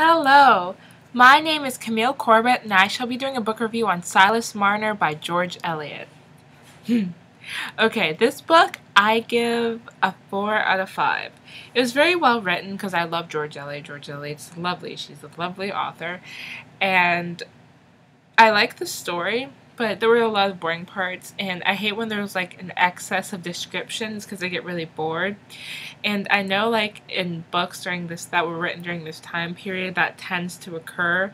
Hello, my name is Camille Corbett and I shall be doing a book review on Silas Marner by George Eliot. Okay, this book I give a 4 out of 5. It was very well written because I love George Eliot. George Eliot's lovely. She's a lovely author. And I like the story, but there were a lot of boring parts, and I hate when there's like an excess of descriptions because I get really bored. And I know like in books that were written during this time period that tends to occur,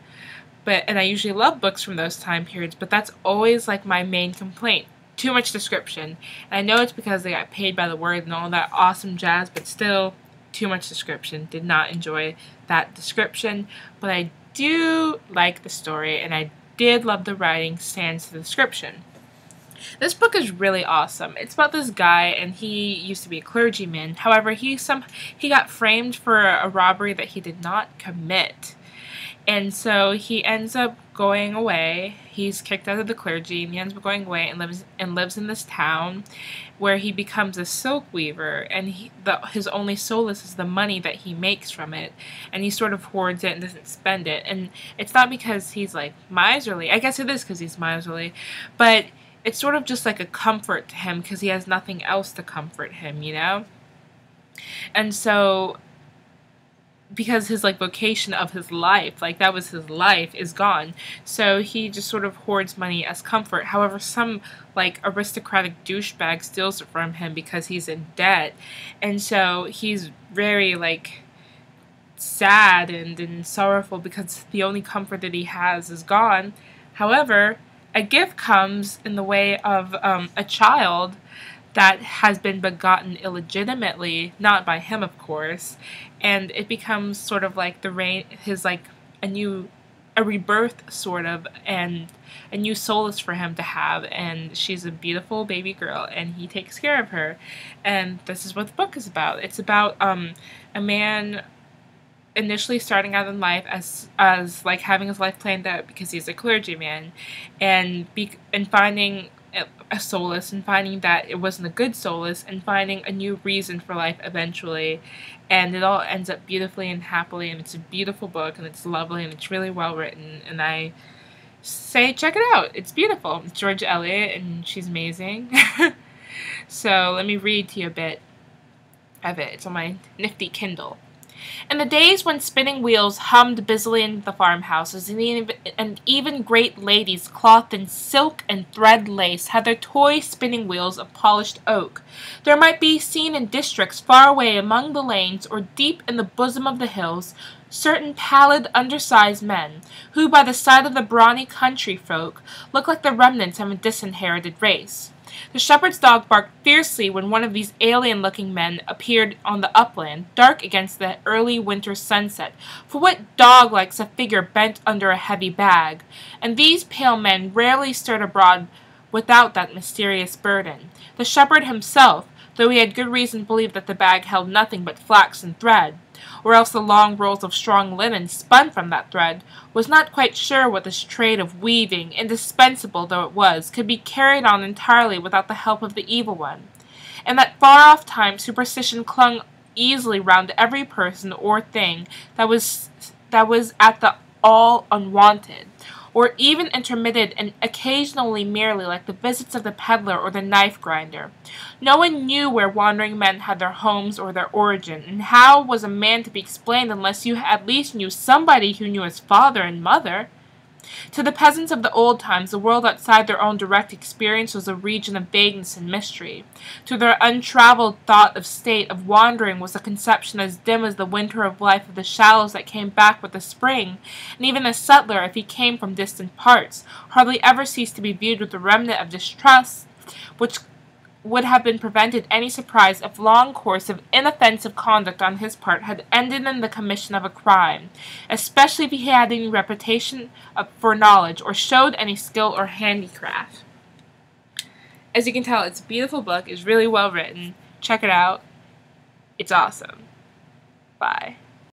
and I usually love books from those time periods, but that's always like my main complaint. Too much description. And I know it's because they got paid by the word and all that awesome jazz, but still too much description. Did not enjoy that description, but I do like the story and I did love the writing sans the description. This book is really awesome. It's about this guy, and he used to be a clergyman. However, he got framed for a robbery that he did not commit. And so he ends up going away. He's kicked out of the clergy, and he ends up going away and lives in this town where he becomes a silk weaver, and his only solace is the money that he makes from it, and he sort of hoards it and doesn't spend it. And it's not because he's like miserly. I guess it is because he's miserly, but it's sort of just like a comfort to him because he has nothing else to comfort him, you know? And so because his like vocation of his life, like that was his life, is gone. So he just sort of hoards money as comfort. However, some like aristocratic douchebag steals it from him because he's in debt. And so he's very like sad and sorrowful because the only comfort that he has is gone. However, a gift comes in the way of a child that has been begotten illegitimately, not by him, of course, and it becomes sort of like a rebirth sort of, and a new solace for him to have. And she's a beautiful baby girl, and he takes care of her. And this is what the book is about. It's about a man initially starting out in life as like having his life planned out because he's a clergyman, and finding a solace, and finding that it wasn't a good solace, and finding a new reason for life eventually. And it all ends up beautifully and happily, and it's a beautiful book, and it's lovely, and it's really well written, and I say check it out. It's beautiful. It's George Eliot, and she's amazing. So let me read to you a bit of it. It's on my nifty Kindle. In the days when spinning wheels hummed busily in the farmhouses, and even great ladies clothed in silk and thread lace had their toy spinning wheels of polished oak, there might be seen in districts far away among the lanes or deep in the bosom of the hills certain pallid, undersized men, who by the side of the brawny country folk looked like the remnants of a disinherited race. The shepherd's dog barked fiercely when one of these alien-looking men appeared on the upland, dark against the early winter sunset, for what dog likes a figure bent under a heavy bag? And these pale men rarely stirred abroad without that mysterious burden. The shepherd himself, though he had good reason to believe that the bag held nothing but flax and thread, or else the long rolls of strong linen spun from that thread, was not quite sure what this trade of weaving, indispensable though it was, could be carried on entirely without the help of the evil one. In that far-off time superstition clung easily round every person or thing that was at the all unwanted, or even intermitted and occasionally merely like the visits of the peddler or the knife grinder. No one knew where wandering men had their homes or their origin, and how was a man to be explained unless you at least knew somebody who knew his father and mother? To the peasants of the old times, the world outside their own direct experience was a region of vagueness and mystery. To their untraveled thought of state of wandering was a conception as dim as the winter of life of the shallows that came back with the spring, and even the settler, if he came from distant parts, hardly ever ceased to be viewed with a remnant of distrust, which would have been prevented any surprise if long course of inoffensive conduct on his part had ended in the commission of a crime, especially if he had any reputation for knowledge, or showed any skill or handicraft. As you can tell, it's a beautiful book. It's really well written. Check it out. It's awesome. Bye.